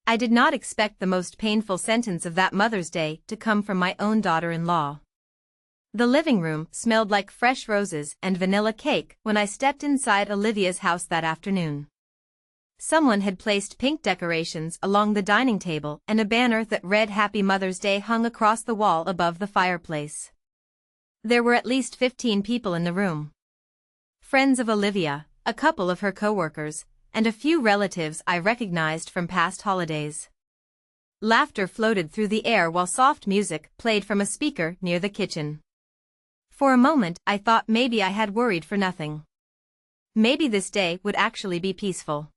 I did not expect the most painful sentence of that Mother's Day to come from my own daughter-in-law. The living room smelled like fresh roses and vanilla cake when I stepped inside Olivia's house that afternoon. Someone had placed pink decorations along the dining table and a banner that read Happy Mother's Day hung across the wall above the fireplace. There were at least 15 people in the room. Friends of Olivia, a couple of her co-workers, and a few relatives I recognized from past holidays. Laughter floated through the air while soft music played from a speaker near the kitchen. For a moment I thought maybe I had worried for nothing. Maybe this day would actually be peaceful.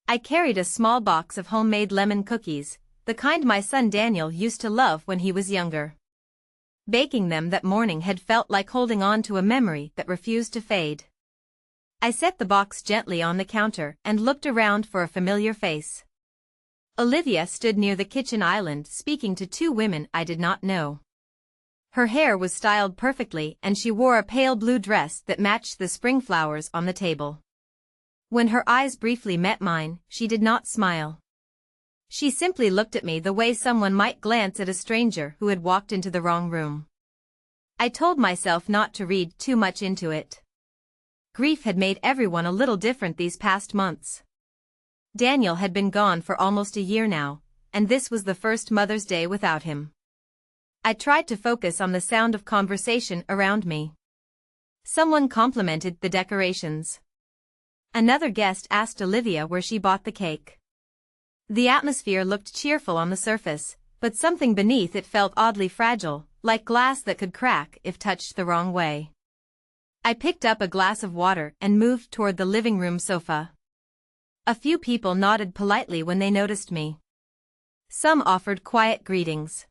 I carried a small box of homemade lemon cookies, the kind my son Daniel used to love when he was younger. Baking them that morning had felt like holding on to a memory that refused to fade. I set the box gently on the counter and looked around for a familiar face. Olivia stood near the kitchen island speaking to two women I did not know. Her hair was styled perfectly and she wore a pale blue dress that matched the spring flowers on the table. When her eyes briefly met mine, she did not smile. She simply looked at me the way someone might glance at a stranger who had walked into the wrong room. I told myself not to read too much into it. Grief had made everyone a little different these past months. Daniel had been gone for almost a year now, and this was the first Mother's Day without him. I tried to focus on the sound of conversation around me. Someone complimented the decorations. Another guest asked Olivia where she bought the cake. The atmosphere looked cheerful on the surface, but something beneath it felt oddly fragile, like glass that could crack if touched the wrong way. I picked up a glass of water and moved toward the living room sofa. A few people nodded politely when they noticed me. Some offered quiet greetings.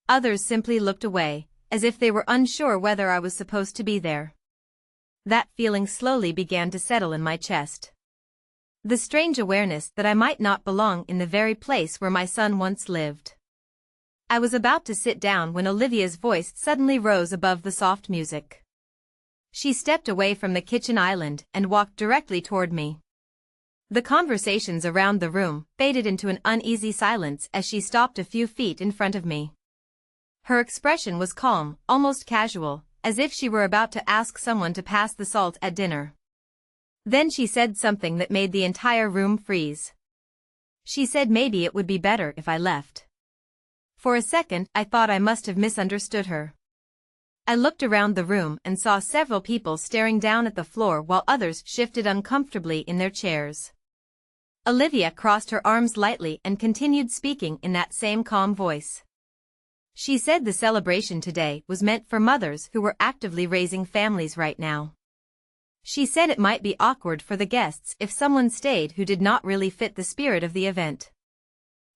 Others simply looked away, as if they were unsure whether I was supposed to be there. That feeling slowly began to settle in my chest. The strange awareness that I might not belong in the very place where my son once lived. I was about to sit down when Olivia's voice suddenly rose above the soft music. She stepped away from the kitchen island and walked directly toward me. The conversations around the room faded into an uneasy silence as she stopped a few feet in front of me. Her expression was calm, almost casual, as if she were about to ask someone to pass the salt at dinner. Then she said something that made the entire room freeze. She said maybe it would be better if I left. For a second I thought I must have misunderstood her. I looked around the room and saw several people staring down at the floor while others shifted uncomfortably in their chairs. Olivia crossed her arms lightly and continued speaking in that same calm voice. She said the celebration today was meant for mothers who were actively raising families right now. She said it might be awkward for the guests if someone stayed who did not really fit the spirit of the event.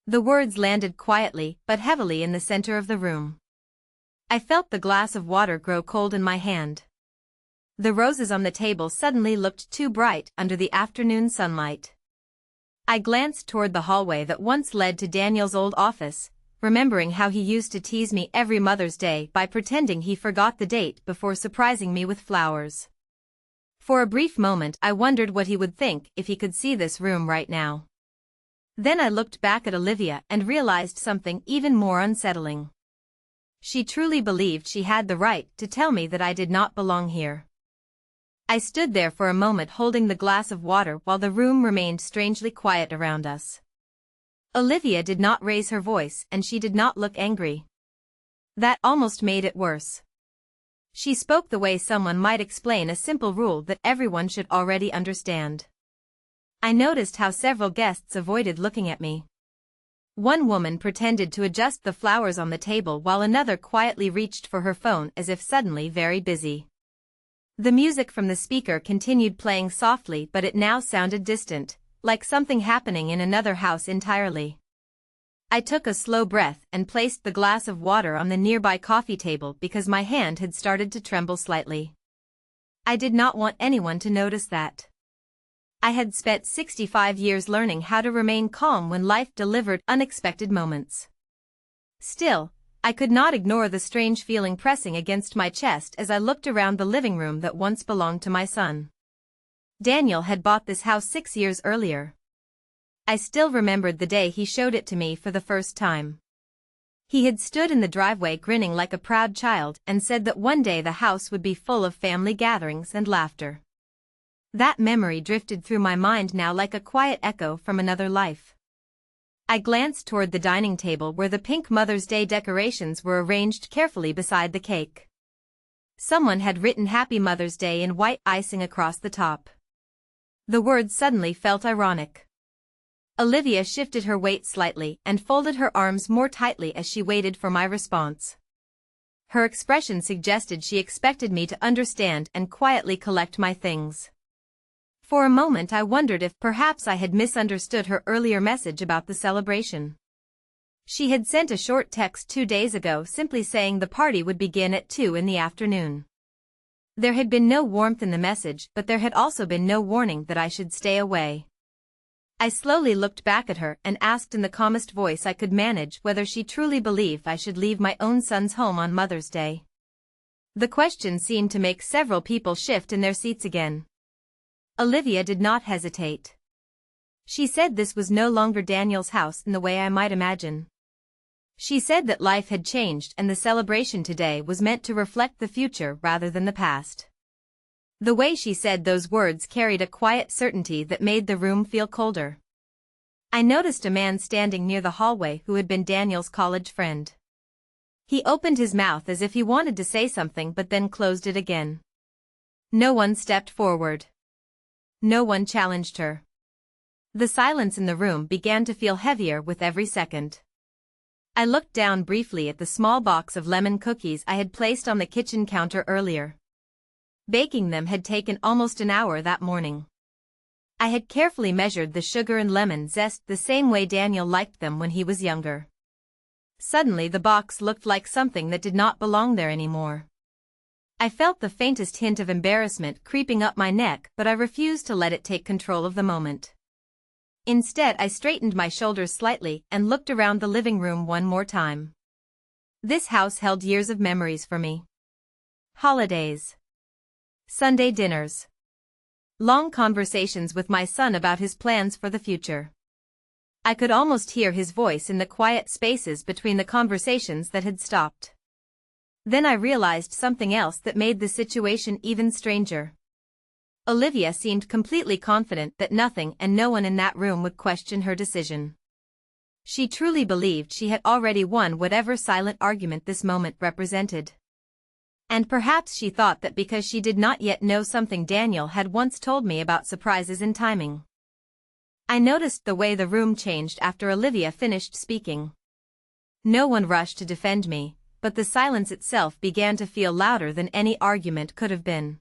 The words landed quietly but heavily in the center of the room. I felt the glass of water grow cold in my hand. The roses on the table suddenly looked too bright under the afternoon sunlight. I glanced toward the hallway that once led to Daniel's old office, remembering how he used to tease me every Mother's Day by pretending he forgot the date before surprising me with flowers. For a brief moment I wondered what he would think if he could see this room right now. Then I looked back at Olivia and realized something even more unsettling. She truly believed she had the right to tell me that I did not belong here. I stood there for a moment holding the glass of water while the room remained strangely quiet around us. Olivia did not raise her voice and she did not look angry. That almost made it worse. She spoke the way someone might explain a simple rule that everyone should already understand. I noticed how several guests avoided looking at me. One woman pretended to adjust the flowers on the table while another quietly reached for her phone as if suddenly very busy. The music from the speaker continued playing softly, but it now sounded distant, like something happening in another house entirely. I took a slow breath and placed the glass of water on the nearby coffee table because my hand had started to tremble slightly. I did not want anyone to notice that. I had spent 65 years learning how to remain calm when life delivered unexpected moments. Still, I could not ignore the strange feeling pressing against my chest as I looked around the living room that once belonged to my son. Daniel had bought this house 6 years earlier. I still remembered the day he showed it to me for the first time. He had stood in the driveway grinning like a proud child and said that one day the house would be full of family gatherings and laughter. That memory drifted through my mind now like a quiet echo from another life. I glanced toward the dining table where the pink Mother's Day decorations were arranged carefully beside the cake. Someone had written Happy Mother's Day in white icing across the top. The words suddenly felt ironic. Olivia shifted her weight slightly and folded her arms more tightly as she waited for my response. Her expression suggested she expected me to understand and quietly collect my things. For a moment I wondered if perhaps I had misunderstood her earlier message about the celebration. She had sent a short text 2 days ago simply saying the party would begin at 2 in the afternoon. There had been no warmth in the message, but there had also been no warning that I should stay away. I slowly looked back at her and asked in the calmest voice I could manage whether she truly believed I should leave my own son's home on Mother's Day. The question seemed to make several people shift in their seats again. Olivia did not hesitate. She said this was no longer Daniel's house in the way I might imagine. She said that life had changed and the celebration today was meant to reflect the future rather than the past. The way she said those words carried a quiet certainty that made the room feel colder. I noticed a man standing near the hallway who had been Daniel's college friend. He opened his mouth as if he wanted to say something but then closed it again. No one stepped forward. No one challenged her. The silence in the room began to feel heavier with every second. I looked down briefly at the small box of lemon cookies I had placed on the kitchen counter earlier. Baking them had taken almost an hour that morning. I had carefully measured the sugar and lemon zest the same way Daniel liked them when he was younger. Suddenly the box looked like something that did not belong there anymore. I felt the faintest hint of embarrassment creeping up my neck, but I refused to let it take control of the moment. Instead, I straightened my shoulders slightly and looked around the living room one more time. This house held years of memories for me. Holidays. Sunday dinners. Long conversations with my son about his plans for the future. I could almost hear his voice in the quiet spaces between the conversations that had stopped. Then I realized something else that made the situation even stranger. Olivia seemed completely confident that nothing and no one in that room would question her decision. She truly believed she had already won whatever silent argument this moment represented. And perhaps she thought that because she did not yet know something Daniel had once told me about surprises and timing. I noticed the way the room changed after Olivia finished speaking. No one rushed to defend me, but the silence itself began to feel louder than any argument could have been.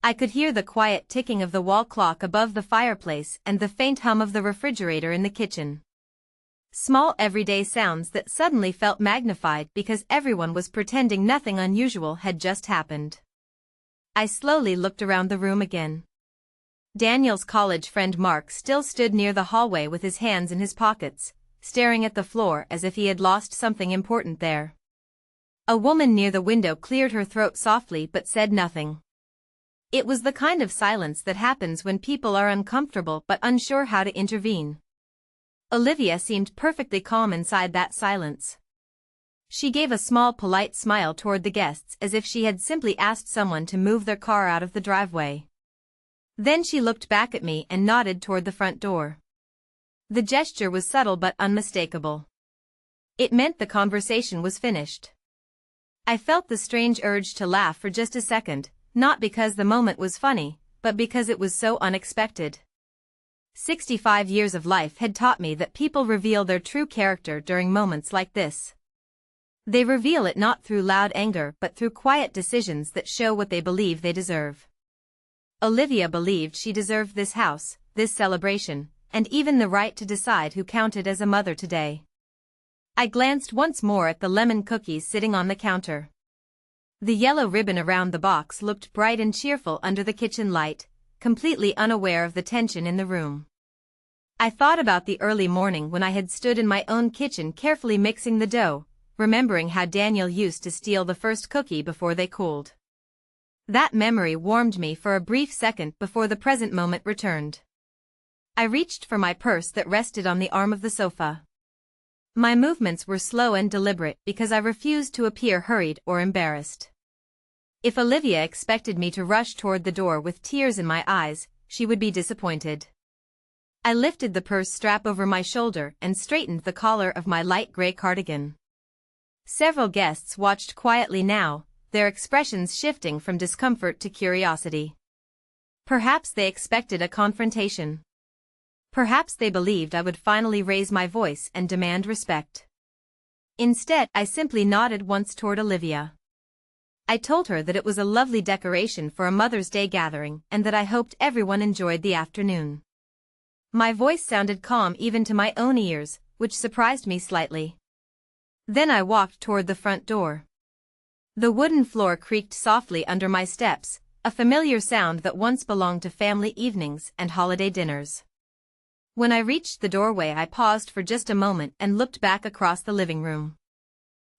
I could hear the quiet ticking of the wall clock above the fireplace and the faint hum of the refrigerator in the kitchen. Small everyday sounds that suddenly felt magnified because everyone was pretending nothing unusual had just happened. I slowly looked around the room again. Daniel's college friend Mark still stood near the hallway with his hands in his pockets, staring at the floor as if he had lost something important there. A woman near the window cleared her throat softly but said nothing. It was the kind of silence that happens when people are uncomfortable but unsure how to intervene. Olivia seemed perfectly calm inside that silence. She gave a small polite smile toward the guests as if she had simply asked someone to move their car out of the driveway. Then she looked back at me and nodded toward the front door. The gesture was subtle but unmistakable. It meant the conversation was finished. I felt the strange urge to laugh for just a second, not because the moment was funny, but because it was so unexpected. 65 years of life had taught me that people reveal their true character during moments like this. They reveal it not through loud anger but through quiet decisions that show what they believe they deserve. Olivia believed she deserved this house, this celebration, and even the right to decide who counted as a mother today. I glanced once more at the lemon cookies sitting on the counter. The yellow ribbon around the box looked bright and cheerful under the kitchen light, completely unaware of the tension in the room. I thought about the early morning when I had stood in my own kitchen carefully mixing the dough, remembering how Daniel used to steal the first cookie before they cooled. That memory warmed me for a brief second before the present moment returned. I reached for my purse that rested on the arm of the sofa. My movements were slow and deliberate because I refused to appear hurried or embarrassed. If Olivia expected me to rush toward the door with tears in my eyes, she would be disappointed. I lifted the purse strap over my shoulder and straightened the collar of my light gray cardigan. Several guests watched quietly now, their expressions shifting from discomfort to curiosity. Perhaps they expected a confrontation. Perhaps they believed I would finally raise my voice and demand respect. Instead, I simply nodded once toward Olivia. I told her that it was a lovely decoration for a Mother's Day gathering and that I hoped everyone enjoyed the afternoon. My voice sounded calm even to my own ears, which surprised me slightly. Then I walked toward the front door. The wooden floor creaked softly under my steps, a familiar sound that once belonged to family evenings and holiday dinners. When I reached the doorway, I paused for just a moment and looked back across the living room.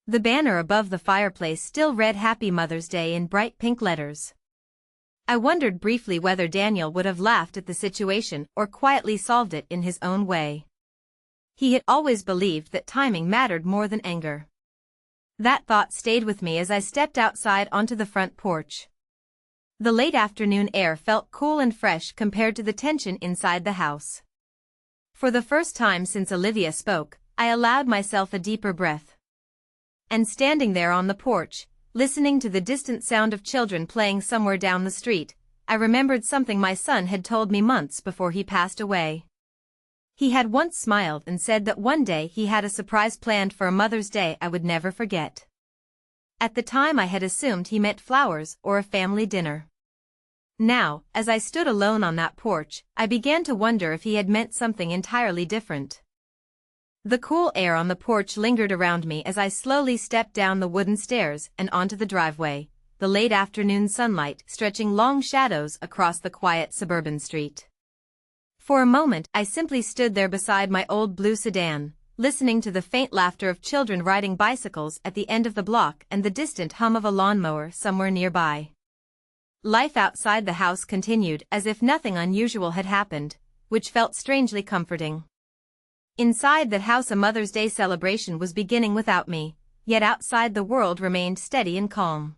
The banner above the fireplace still read Happy Mother's Day in bright pink letters. I wondered briefly whether Daniel would have laughed at the situation or quietly solved it in his own way. He had always believed that timing mattered more than anger. That thought stayed with me as I stepped outside onto the front porch. The late afternoon air felt cool and fresh compared to the tension inside the house. For the first time since Olivia spoke, I allowed myself a deeper breath. And standing there on the porch, listening to the distant sound of children playing somewhere down the street, I remembered something my son had told me months before he passed away. He had once smiled and said that one day he had a surprise planned for a Mother's Day I would never forget. At the time I had assumed he meant flowers or a family dinner. Now, as I stood alone on that porch, I began to wonder if he had meant something entirely different. The cool air on the porch lingered around me as I slowly stepped down the wooden stairs and onto the driveway, the late afternoon sunlight stretching long shadows across the quiet suburban street. For a moment I simply stood there beside my old blue sedan, listening to the faint laughter of children riding bicycles at the end of the block and the distant hum of a lawnmower somewhere nearby. Life outside the house continued as if nothing unusual had happened, which felt strangely comforting. Inside that house a Mother's Day celebration was beginning without me, yet outside the world remained steady and calm.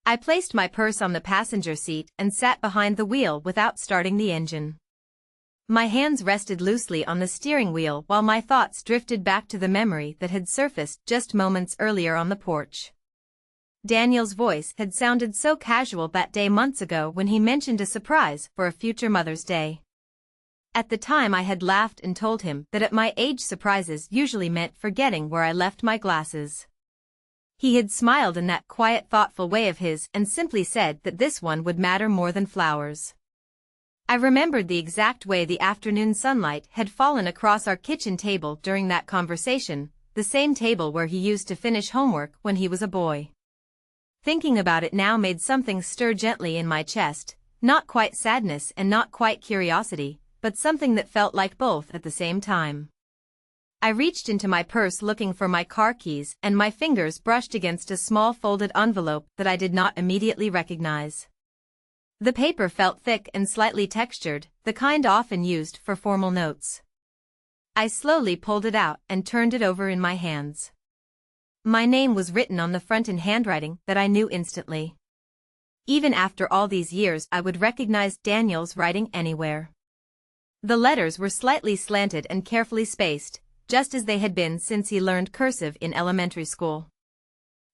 I placed my purse on the passenger seat and sat behind the wheel without starting the engine. My hands rested loosely on the steering wheel while my thoughts drifted back to the memory that had surfaced just moments earlier on the porch. Daniel's voice had sounded so casual that day months ago when he mentioned a surprise for a future Mother's Day. At the time I had laughed and told him that at my age surprises usually meant forgetting where I left my glasses. He had smiled in that quiet, thoughtful way of his and simply said that this one would matter more than flowers. I remembered the exact way the afternoon sunlight had fallen across our kitchen table during that conversation, the same table where he used to finish homework when he was a boy. Thinking about it now made something stir gently in my chest, not quite sadness and not quite curiosity, but something that felt like both at the same time. I reached into my purse looking for my car keys and my fingers brushed against a small folded envelope that I did not immediately recognize. The paper felt thick and slightly textured, the kind often used for formal notes. I slowly pulled it out and turned it over in my hands. My name was written on the front in handwriting that I knew instantly. Even after all these years I would recognize Daniel's writing anywhere. The letters were slightly slanted and carefully spaced, just as they had been since he learned cursive in elementary school.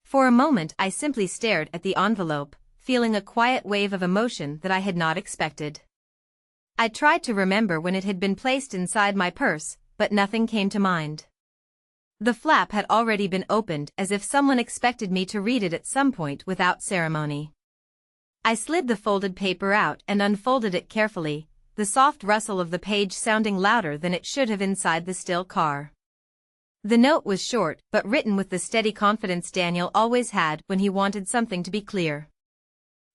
For a moment I simply stared at the envelope, feeling a quiet wave of emotion that I had not expected. I tried to remember when it had been placed inside my purse, but nothing came to mind. The flap had already been opened as if someone expected me to read it at some point without ceremony. I slid the folded paper out and unfolded it carefully, the soft rustle of the page sounding louder than it should have inside the still car. The note was short but written with the steady confidence Daniel always had when he wanted something to be clear.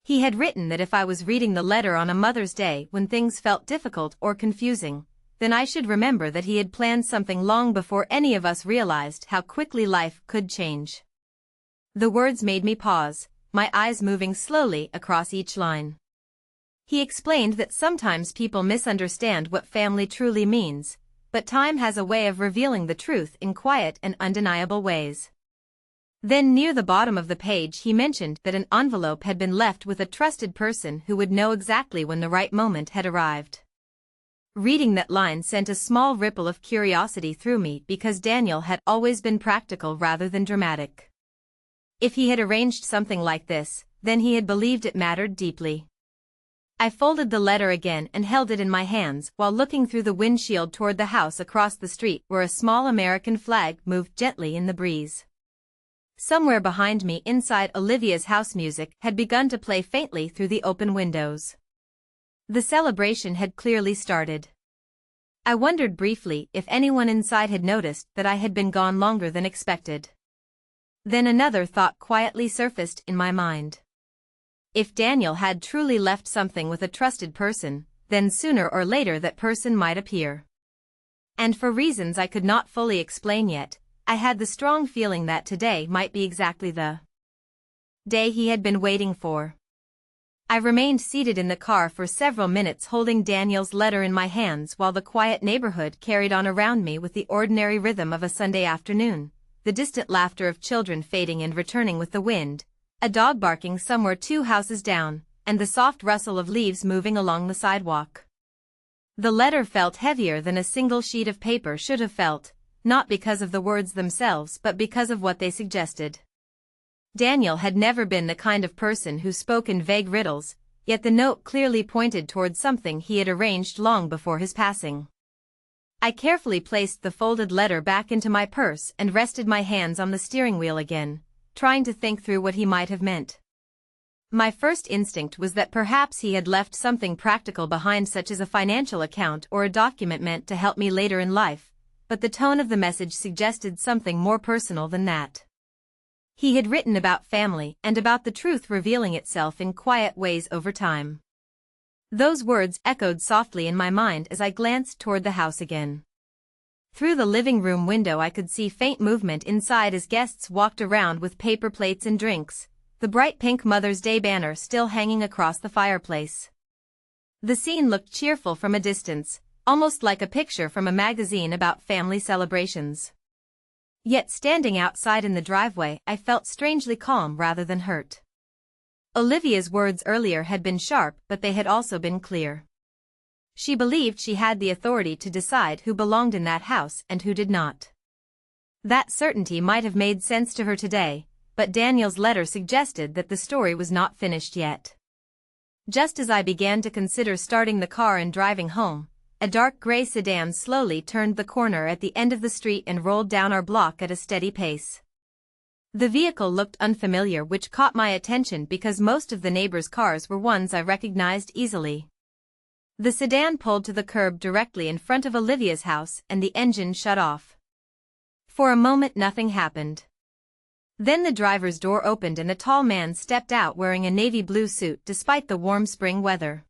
He had written that if I was reading the letter on a Mother's Day when things felt difficult or confusing, then I should remember that he had planned something long before any of us realized how quickly life could change. The words made me pause, my eyes moving slowly across each line. He explained that sometimes people misunderstand what family truly means, but time has a way of revealing the truth in quiet and undeniable ways. Then near the bottom of the page he mentioned that an envelope had been left with a trusted person who would know exactly when the right moment had arrived. Reading that line sent a small ripple of curiosity through me because Daniel had always been practical rather than dramatic. If he had arranged something like this, then he had believed it mattered deeply. I folded the letter again and held it in my hands while looking through the windshield toward the house across the street where a small American flag moved gently in the breeze. Somewhere behind me inside Olivia's house music had begun to play faintly through the open windows. The celebration had clearly started. I wondered briefly if anyone inside had noticed that I had been gone longer than expected. Then another thought quietly surfaced in my mind. If Daniel had truly left something with a trusted person, then sooner or later that person might appear. And for reasons I could not fully explain yet, I had the strong feeling that today might be exactly the day he had been waiting for. I remained seated in the car for several minutes holding Daniel's letter in my hands while the quiet neighborhood carried on around me with the ordinary rhythm of a Sunday afternoon, the distant laughter of children fading and returning with the wind, a dog barking somewhere 2 houses down, and the soft rustle of leaves moving along the sidewalk. The letter felt heavier than a single sheet of paper should have felt, not because of the words themselves but because of what they suggested. Daniel had never been the kind of person who spoke in vague riddles, yet the note clearly pointed toward something he had arranged long before his passing. I carefully placed the folded letter back into my purse and rested my hands on the steering wheel again, trying to think through what he might have meant. My first instinct was that perhaps he had left something practical behind, such as a financial account or a document meant to help me later in life, but the tone of the message suggested something more personal than that. He had written about family and about the truth revealing itself in quiet ways over time. Those words echoed softly in my mind as I glanced toward the house again. Through the living room window I could see faint movement inside as guests walked around with paper plates and drinks, the bright pink Mother's Day banner still hanging across the fireplace. The scene looked cheerful from a distance, almost like a picture from a magazine about family celebrations. Yet standing outside in the driveway I felt strangely calm rather than hurt. Olivia's words earlier had been sharp, but they had also been clear. She believed she had the authority to decide who belonged in that house and who did not. That certainty might have made sense to her today, but Daniel's letter suggested that the story was not finished yet. Just as I began to consider starting the car and driving home, a dark gray sedan slowly turned the corner at the end of the street and rolled down our block at a steady pace. The vehicle looked unfamiliar, which caught my attention because most of the neighbors' cars were ones I recognized easily. The sedan pulled to the curb directly in front of Olivia's house and the engine shut off. For a moment nothing happened. Then the driver's door opened and a tall man stepped out wearing a navy blue suit despite the warm spring weather.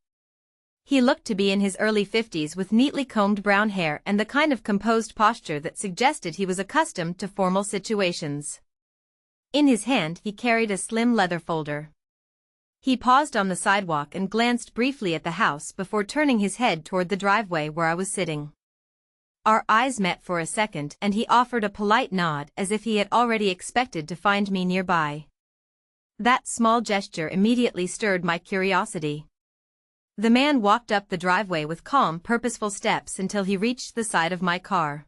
He looked to be in his early 50s with neatly combed brown hair and the kind of composed posture that suggested he was accustomed to formal situations. In his hand he carried a slim leather folder. He paused on the sidewalk and glanced briefly at the house before turning his head toward the driveway where I was sitting. Our eyes met for a second and he offered a polite nod as if he had already expected to find me nearby. That small gesture immediately stirred my curiosity. The man walked up the driveway with calm, purposeful steps until he reached the side of my car.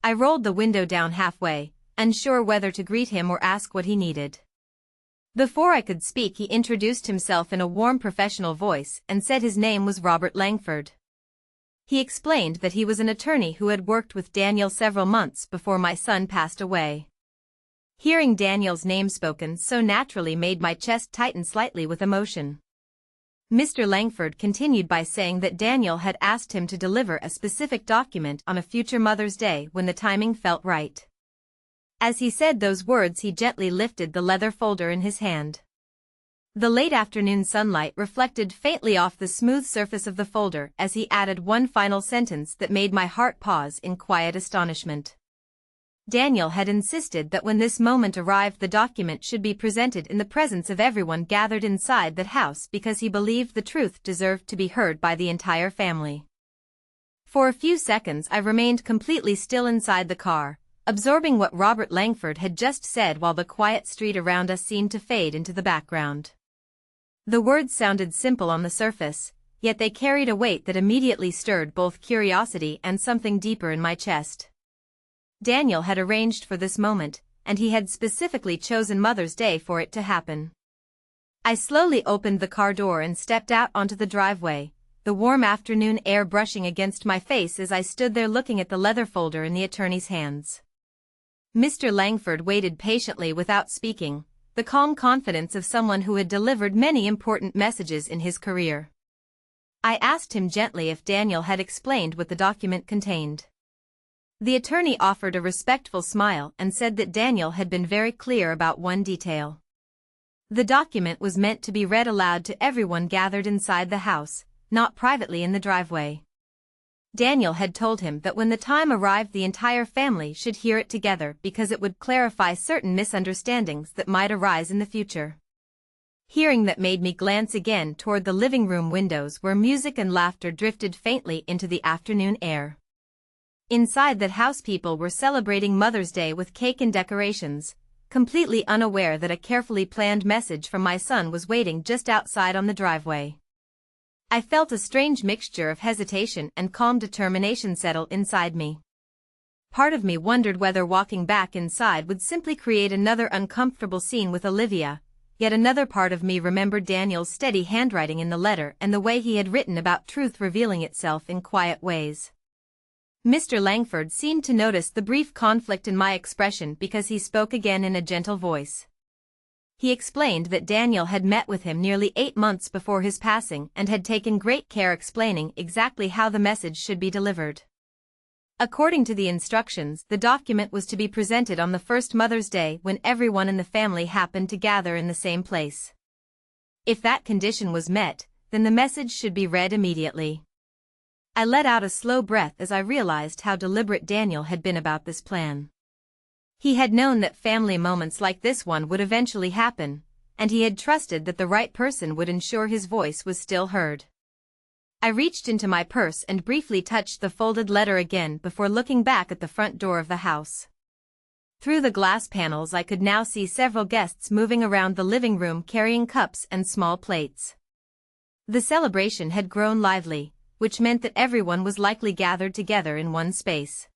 I rolled the window down halfway, unsure whether to greet him or ask what he needed. Before I could speak he introduced himself in a warm professional voice and said his name was Robert Langford. He explained that he was an attorney who had worked with Daniel several months before my son passed away. Hearing Daniel's name spoken so naturally made my chest tighten slightly with emotion. Mr. Langford continued by saying that Daniel had asked him to deliver a specific document on a future Mother's Day when the timing felt right. As he said those words he gently lifted the leather folder in his hand. The late afternoon sunlight reflected faintly off the smooth surface of the folder as he added one final sentence that made my heart pause in quiet astonishment. Daniel had insisted that when this moment arrived the document should be presented in the presence of everyone gathered inside that house because he believed the truth deserved to be heard by the entire family. For a few seconds I remained completely still inside the car, absorbing what Robert Langford had just said while the quiet street around us seemed to fade into the background. The words sounded simple on the surface, yet they carried a weight that immediately stirred both curiosity and something deeper in my chest. Daniel had arranged for this moment, and he had specifically chosen Mother's Day for it to happen. I slowly opened the car door and stepped out onto the driveway, the warm afternoon air brushing against my face as I stood there looking at the leather folder in the attorney's hands. Mr. Langford waited patiently without speaking, the calm confidence of someone who had delivered many important messages in his career. I asked him gently if Daniel had explained what the document contained. The attorney offered a respectful smile and said that Daniel had been very clear about one detail. The document was meant to be read aloud to everyone gathered inside the house, not privately in the driveway. Daniel had told him that when the time arrived the entire family should hear it together because it would clarify certain misunderstandings that might arise in the future. Hearing that made me glance again toward the living room windows where music and laughter drifted faintly into the afternoon air. Inside that house people were celebrating Mother's Day with cake and decorations, completely unaware that a carefully planned message from my son was waiting just outside on the driveway. I felt a strange mixture of hesitation and calm determination settle inside me. Part of me wondered whether walking back inside would simply create another uncomfortable scene with Olivia, yet another part of me remembered Daniel's steady handwriting in the letter and the way he had written about truth revealing itself in quiet ways. Mr. Langford seemed to notice the brief conflict in my expression because he spoke again in a gentle voice. He explained that Daniel had met with him nearly 8 months before his passing and had taken great care explaining exactly how the message should be delivered. According to the instructions, the document was to be presented on the first Mother's Day when everyone in the family happened to gather in the same place. If that condition was met, then the message should be read immediately. I let out a slow breath as I realized how deliberate Daniel had been about this plan. He had known that family moments like this one would eventually happen, and he had trusted that the right person would ensure his voice was still heard. I reached into my purse and briefly touched the folded letter again before looking back at the front door of the house. Through the glass panels I could now see several guests moving around the living room carrying cups and small plates. The celebration had grown lively, which meant that everyone was likely gathered together in one space.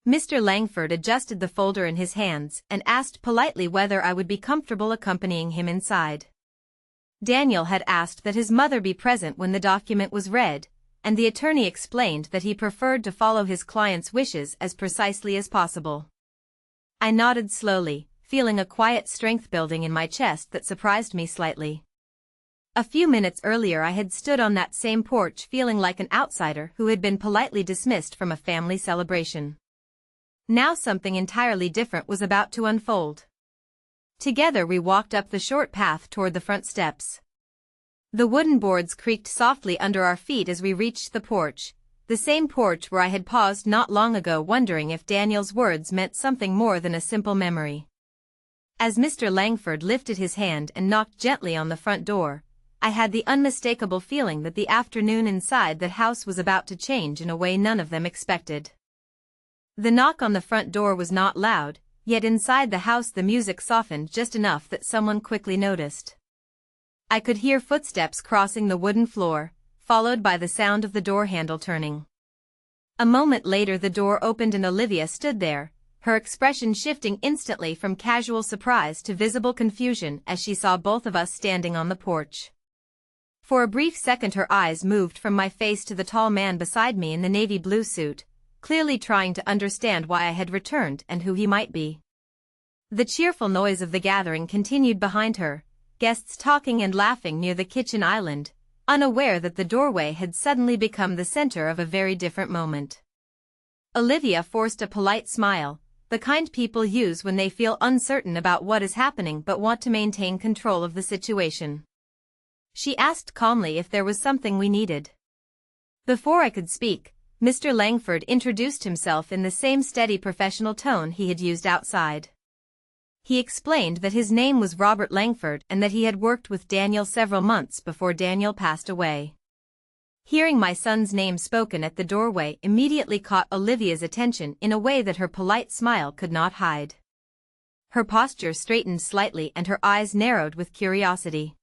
Mr. Langford adjusted the folder in his hands and asked politely whether I would be comfortable accompanying him inside. Daniel had asked that his mother be present when the document was read, and the attorney explained that he preferred to follow his client's wishes as precisely as possible. I nodded slowly, feeling a quiet strength building in my chest that surprised me slightly. A few minutes earlier I had stood on that same porch feeling like an outsider who had been politely dismissed from a family celebration. Now something entirely different was about to unfold. Together we walked up the short path toward the front steps. The wooden boards creaked softly under our feet as we reached the porch, the same porch where I had paused not long ago wondering if Daniel's words meant something more than a simple memory. As Mr. Langford lifted his hand and knocked gently on the front door, I had the unmistakable feeling that the afternoon inside that house was about to change in a way none of them expected. The knock on the front door was not loud, yet inside the house the music softened just enough that someone quickly noticed. I could hear footsteps crossing the wooden floor, followed by the sound of the door handle turning. A moment later the door opened and Olivia stood there, her expression shifting instantly from casual surprise to visible confusion as she saw both of us standing on the porch. For a brief second her eyes moved from my face to the tall man beside me in the navy blue suit, clearly trying to understand why I had returned and who he might be. The cheerful noise of the gathering continued behind her, guests talking and laughing near the kitchen island, unaware that the doorway had suddenly become the center of a very different moment. Olivia forced a polite smile, the kind people use when they feel uncertain about what is happening but want to maintain control of the situation. She asked calmly if there was something we needed. Before I could speak, Mr. Langford introduced himself in the same steady professional tone he had used outside. He explained that his name was Robert Langford and that he had worked with Daniel several months before Daniel passed away. Hearing my son's name spoken at the doorway immediately caught Olivia's attention in a way that her polite smile could not hide. Her posture straightened slightly and her eyes narrowed with curiosity.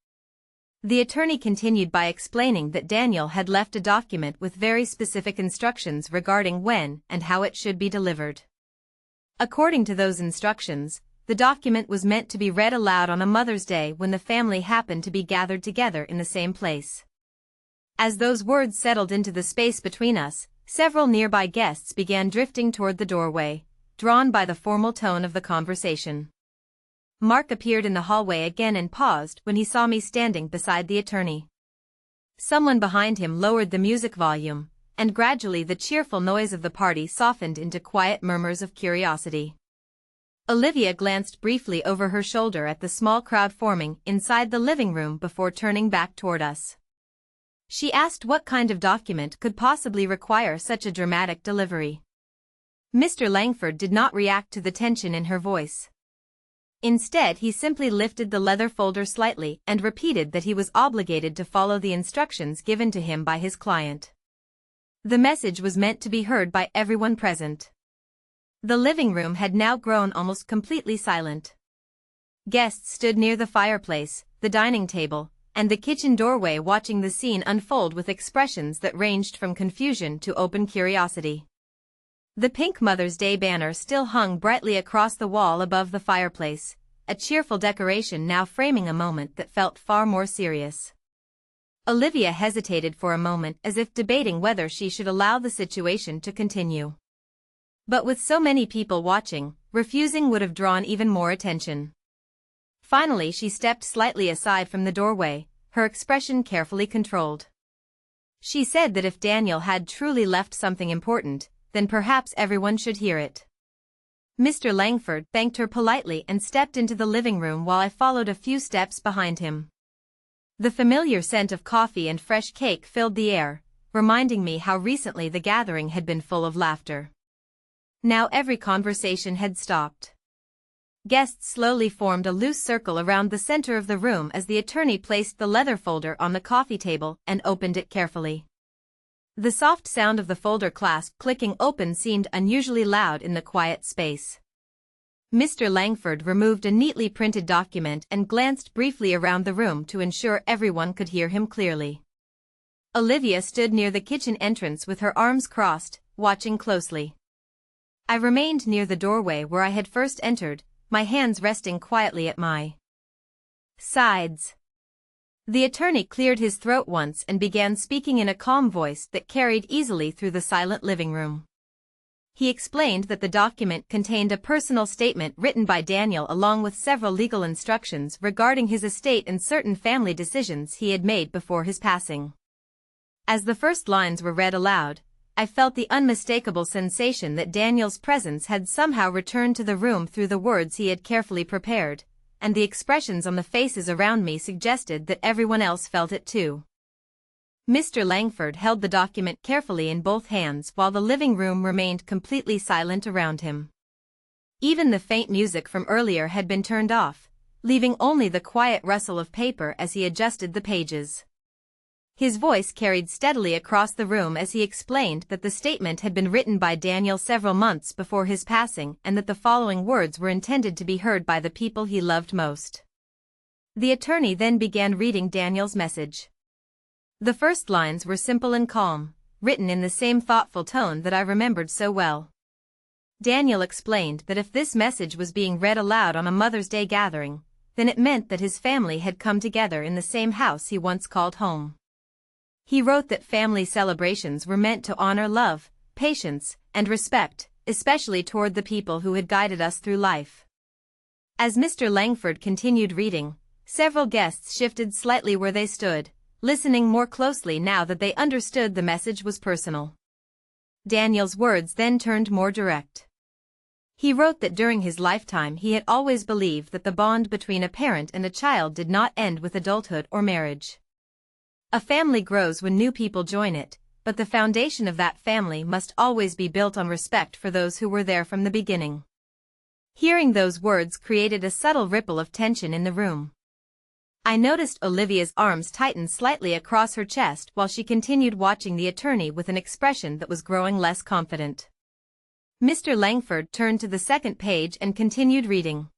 The attorney continued by explaining that Daniel had left a document with very specific instructions regarding when and how it should be delivered. According to those instructions, the document was meant to be read aloud on a Mother's Day when the family happened to be gathered together in the same place. As those words settled into the space between us, several nearby guests began drifting toward the doorway, drawn by the formal tone of the conversation. Mark appeared in the hallway again and paused when he saw me standing beside the attorney. Someone behind him lowered the music volume, and gradually the cheerful noise of the party softened into quiet murmurs of curiosity. Olivia glanced briefly over her shoulder at the small crowd forming inside the living room before turning back toward us. She asked what kind of document could possibly require such a dramatic delivery. Mr. Langford did not react to the tension in her voice. Instead, he simply lifted the leather folder slightly and repeated that he was obligated to follow the instructions given to him by his client. The message was meant to be heard by everyone present. The living room had now grown almost completely silent. Guests stood near the fireplace, the dining table, and the kitchen doorway watching the scene unfold with expressions that ranged from confusion to open curiosity. The pink Mother's Day banner still hung brightly across the wall above the fireplace, a cheerful decoration now framing a moment that felt far more serious. Olivia hesitated for a moment as if debating whether she should allow the situation to continue. But with so many people watching, refusing would have drawn even more attention. Finally, she stepped slightly aside from the doorway, her expression carefully controlled. She said that if Daniel had truly left something important, then perhaps everyone should hear it. Mr. Langford thanked her politely and stepped into the living room while I followed a few steps behind him. The familiar scent of coffee and fresh cake filled the air, reminding me how recently the gathering had been full of laughter. Now every conversation had stopped. Guests slowly formed a loose circle around the center of the room as the attorney placed the leather folder on the coffee table and opened it carefully. The soft sound of the folder clasp clicking open seemed unusually loud in the quiet space. Mr. Langford removed a neatly printed document and glanced briefly around the room to ensure everyone could hear him clearly. Olivia stood near the kitchen entrance with her arms crossed, watching closely. I remained near the doorway where I had first entered, my hands resting quietly at my sides. The attorney cleared his throat once and began speaking in a calm voice that carried easily through the silent living room. He explained that the document contained a personal statement written by Daniel along with several legal instructions regarding his estate and certain family decisions he had made before his passing. As the first lines were read aloud, I felt the unmistakable sensation that Daniel's presence had somehow returned to the room through the words he had carefully prepared, and the expressions on the faces around me suggested that everyone else felt it too. Mr. Langford held the document carefully in both hands while the living room remained completely silent around him. Even the faint music from earlier had been turned off, leaving only the quiet rustle of paper as he adjusted the pages. His voice carried steadily across the room as he explained that the statement had been written by Daniel several months before his passing and that the following words were intended to be heard by the people he loved most. The attorney then began reading Daniel's message. The first lines were simple and calm, written in the same thoughtful tone that I remembered so well. Daniel explained that if this message was being read aloud on a Mother's Day gathering, then it meant that his family had come together in the same house he once called home. He wrote that family celebrations were meant to honor love, patience, and respect, especially toward the people who had guided us through life. As Mr. Langford continued reading, several guests shifted slightly where they stood, listening more closely now that they understood the message was personal. Daniel's words then turned more direct. He wrote that during his lifetime he had always believed that the bond between a parent and a child did not end with adulthood or marriage. A family grows when new people join it, but the foundation of that family must always be built on respect for those who were there from the beginning. Hearing those words created a subtle ripple of tension in the room. I noticed Olivia's arms tighten slightly across her chest while she continued watching the attorney with an expression that was growing less confident. Mr. Langford turned to the second page and continued reading.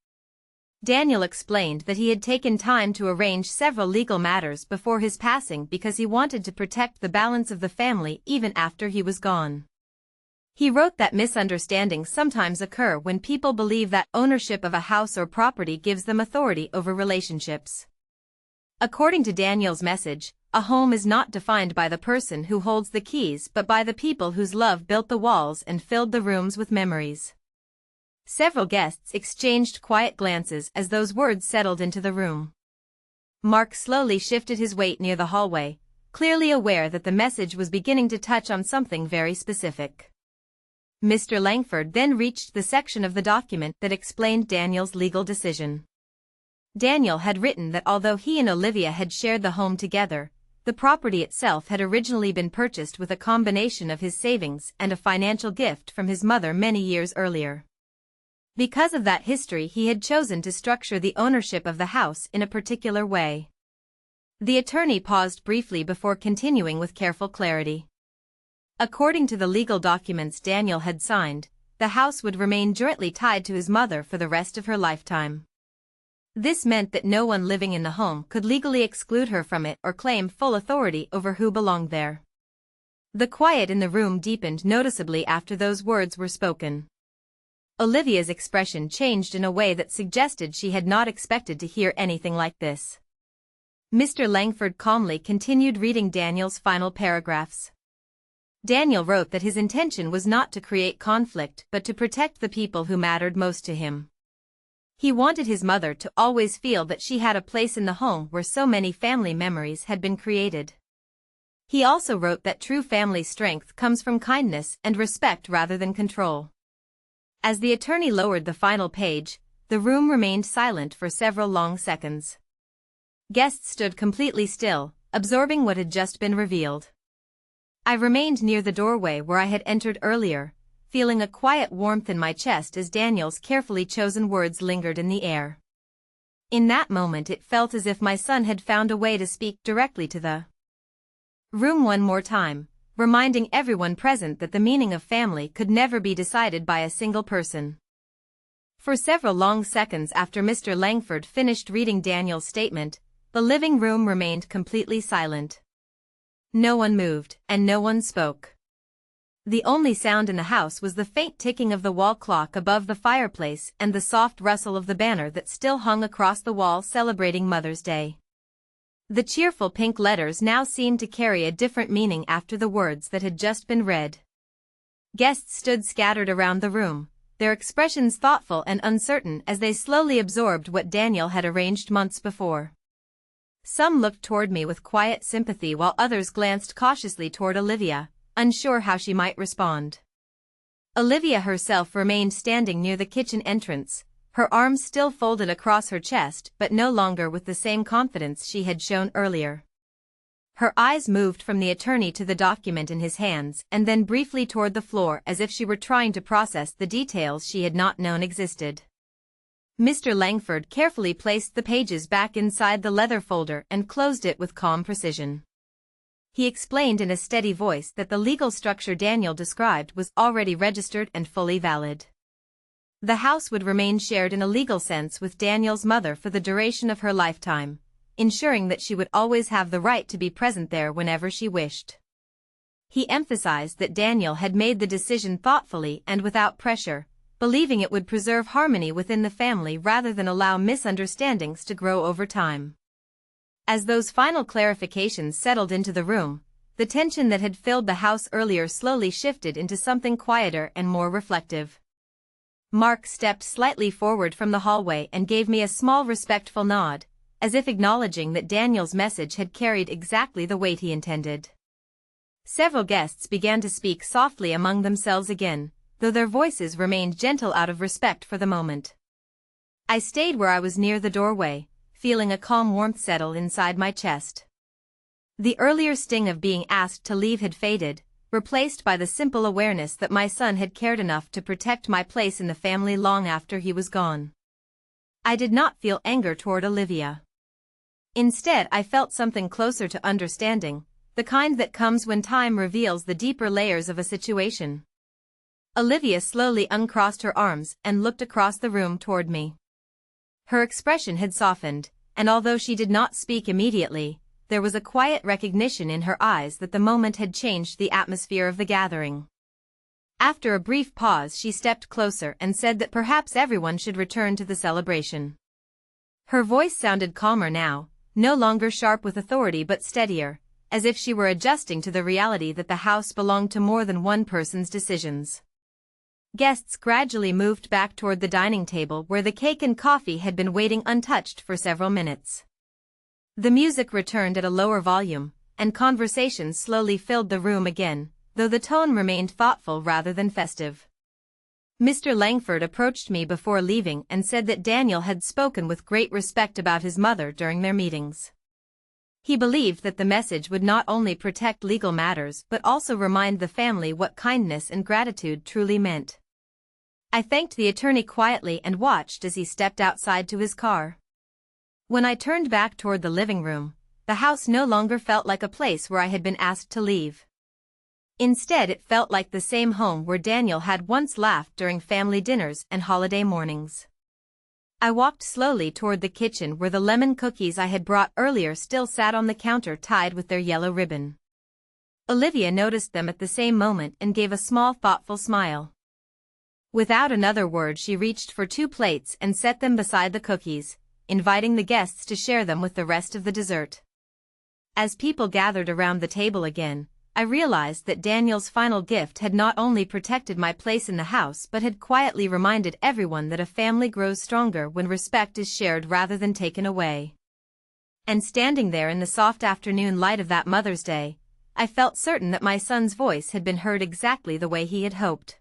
Daniel explained that he had taken time to arrange several legal matters before his passing because he wanted to protect the balance of the family even after he was gone. He wrote that misunderstandings sometimes occur when people believe that ownership of a house or property gives them authority over relationships. According to Daniel's message, a home is not defined by the person who holds the keys but by the people whose love built the walls and filled the rooms with memories. Several guests exchanged quiet glances as those words settled into the room. Mark slowly shifted his weight near the hallway, clearly aware that the message was beginning to touch on something very specific. Mr. Langford then reached the section of the document that explained Daniel's legal decision. Daniel had written that although he and Olivia had shared the home together, the property itself had originally been purchased with a combination of his savings and a financial gift from his mother many years earlier. Because of that history, he had chosen to structure the ownership of the house in a particular way. The attorney paused briefly before continuing with careful clarity. According to the legal documents Daniel had signed, the house would remain jointly tied to his mother for the rest of her lifetime. This meant that no one living in the home could legally exclude her from it or claim full authority over who belonged there. The quiet in the room deepened noticeably after those words were spoken. Olivia's expression changed in a way that suggested she had not expected to hear anything like this. Mr. Langford calmly continued reading Daniel's final paragraphs. Daniel wrote that his intention was not to create conflict but to protect the people who mattered most to him. He wanted his mother to always feel that she had a place in the home where so many family memories had been created. He also wrote that true family strength comes from kindness and respect rather than control. As the attorney lowered the final page, the room remained silent for several long seconds. Guests stood completely still, absorbing what had just been revealed. I remained near the doorway where I had entered earlier, feeling a quiet warmth in my chest as Daniel's carefully chosen words lingered in the air. In that moment it felt as if my son had found a way to speak directly to the room one more time, reminding everyone present that the meaning of family could never be decided by a single person. For several long seconds after Mr. Langford finished reading Daniel's statement, the living room remained completely silent. No one moved, and no one spoke. The only sound in the house was the faint ticking of the wall clock above the fireplace and the soft rustle of the banner that still hung across the wall celebrating Mother's Day. The cheerful pink letters now seemed to carry a different meaning after the words that had just been read. Guests stood scattered around the room, their expressions thoughtful and uncertain as they slowly absorbed what Daniel had arranged months before. Some looked toward me with quiet sympathy while others glanced cautiously toward Olivia, unsure how she might respond. Olivia herself remained standing near the kitchen entrance, her arms still folded across her chest but no longer with the same confidence she had shown earlier. Her eyes moved from the attorney to the document in his hands and then briefly toward the floor as if she were trying to process the details she had not known existed. Mr. Langford carefully placed the pages back inside the leather folder and closed it with calm precision. He explained in a steady voice that the legal structure Daniel described was already registered and fully valid. The house would remain shared in a legal sense with Daniel's mother for the duration of her lifetime, ensuring that she would always have the right to be present there whenever she wished. He emphasized that Daniel had made the decision thoughtfully and without pressure, believing it would preserve harmony within the family rather than allow misunderstandings to grow over time. As those final clarifications settled into the room, the tension that had filled the house earlier slowly shifted into something quieter and more reflective. Mark stepped slightly forward from the hallway and gave me a small respectful nod, as if acknowledging that Daniel's message had carried exactly the weight he intended. Several guests began to speak softly among themselves again, though their voices remained gentle out of respect for the moment. I stayed where I was near the doorway, feeling a calm warmth settle inside my chest. The earlier sting of being asked to leave had faded, replaced by the simple awareness that my son had cared enough to protect my place in the family long after he was gone. I did not feel anger toward Olivia. Instead, I felt something closer to understanding, the kind that comes when time reveals the deeper layers of a situation. Olivia slowly uncrossed her arms and looked across the room toward me. Her expression had softened, and although she did not speak immediately, there was a quiet recognition in her eyes that the moment had changed the atmosphere of the gathering. After a brief pause, she stepped closer and said that perhaps everyone should return to the celebration. Her voice sounded calmer now, no longer sharp with authority but steadier, as if she were adjusting to the reality that the house belonged to more than one person's decisions. Guests gradually moved back toward the dining table where the cake and coffee had been waiting untouched for several minutes. The music returned at a lower volume, and conversations slowly filled the room again, though the tone remained thoughtful rather than festive. Mr. Langford approached me before leaving and said that Daniel had spoken with great respect about his mother during their meetings. He believed that the message would not only protect legal matters but also remind the family what kindness and gratitude truly meant. I thanked the attorney quietly and watched as he stepped outside to his car. When I turned back toward the living room, the house no longer felt like a place where I had been asked to leave. Instead, it felt like the same home where Daniel had once laughed during family dinners and holiday mornings. I walked slowly toward the kitchen where the lemon cookies I had brought earlier still sat on the counter tied with their yellow ribbon. Olivia noticed them at the same moment and gave a small thoughtful smile. Without another word, she reached for 2 plates and set them beside the cookies, inviting the guests to share them with the rest of the dessert. As people gathered around the table again, I realized that Daniel's final gift had not only protected my place in the house but had quietly reminded everyone that a family grows stronger when respect is shared rather than taken away. And standing there in the soft afternoon light of that Mother's Day, I felt certain that my son's voice had been heard exactly the way he had hoped.